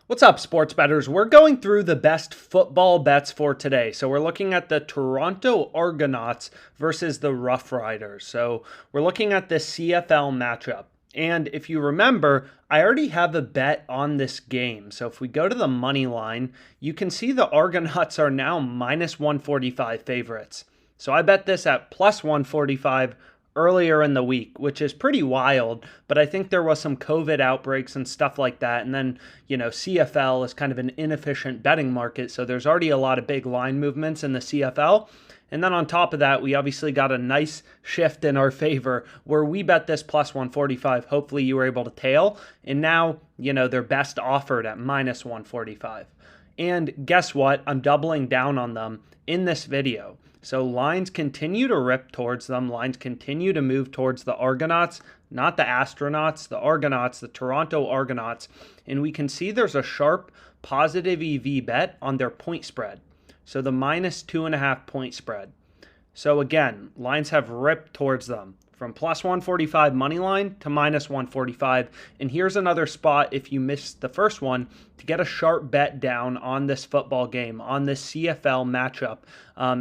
What's up, sports bettors? We're going through the best football bets for today. So we're looking at the Toronto Argonauts versus the Rough Riders. So we're looking at the CFL matchup. And if you remember, I already have a bet on this game. So if we go to the money line, you can see the Argonauts are now minus 145 favorites. So I bet this at plus 145 earlier in the week, which is pretty wild. But I think there was some COVID outbreaks and stuff like that. And then, CFL is kind of an inefficient betting market. So there's already a lot of big line movements in the CFL. And then on top of that, we obviously got a nice shift in our favor where we bet this plus 145. Hopefully you were able to tail. And now, they're best offered at minus 145. And guess what? I'm doubling down on them in this video. So lines continue to rip towards them. Lines continue to move towards the Argonauts, not the Astronauts, the Argonauts, the Toronto Argonauts. And we can see there's a sharp positive EV bet on their point spread. So the minus 2.5 point spread. So again, lines have ripped towards them from plus 145 money line to minus 145. And here's another spot if you missed the first one to get a sharp bet down on this football game, on this CFL matchup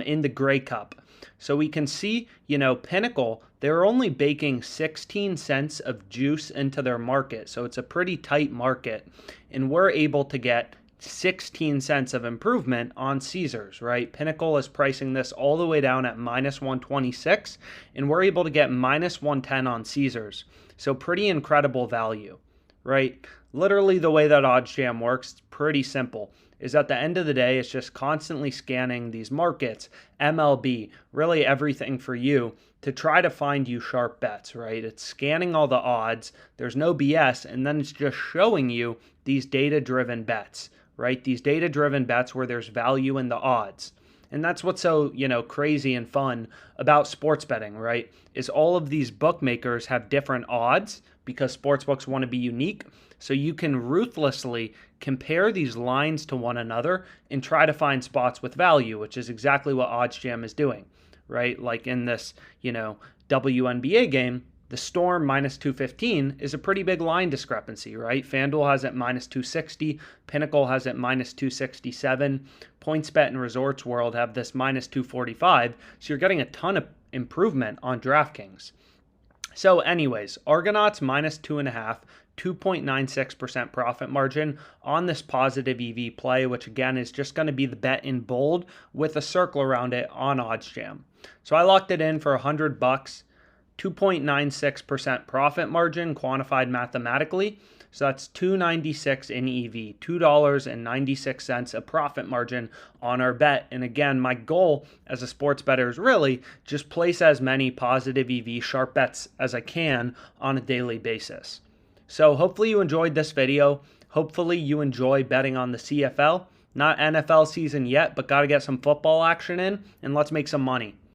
in the Grey Cup. So we can see, Pinnacle, they're only baking 16 cents of juice into their market. So it's a pretty tight market. And we're able to get 16 cents of improvement on Caesars, right? Pinnacle is pricing this all the way down at minus 126, and we're able to get minus 110 on Caesars. So pretty incredible value, right? Literally the way that OddsJam works, pretty simple, is at the end of the day, it's just constantly scanning these markets, MLB, really everything for you to try to find you sharp bets, right? It's scanning all the odds, there's no BS, and then it's just showing you these data-driven bets, right? These data-driven bets where there's value in the odds. And that's what's so, crazy and fun about sports betting, right? Is all of these bookmakers have different odds because sportsbooks want to be unique. So you can ruthlessly compare these lines to one another and try to find spots with value, which is exactly what OddsJam is doing, right? Like in this, WNBA game, the Storm minus 215 is a pretty big line discrepancy, right? FanDuel has it minus 260. Pinnacle has it minus 267. PointsBet and Resorts World have this minus 245. So you're getting a ton of improvement on DraftKings. So anyways, Argonauts minus 2.5, 2.96% profit margin on this positive EV play, which again is just going to be the bet in bold with a circle around it on OddsJam. So I locked it in for $100. 2.96% profit margin quantified mathematically. So that's $2.96 in EV, $2.96 a profit margin on our bet. And again, my goal as a sports bettor is really just place as many positive EV sharp bets as I can on a daily basis. So hopefully you enjoyed this video. Hopefully you enjoy betting on the CFL. Not NFL season yet, but got to get some football action in, and let's make some money.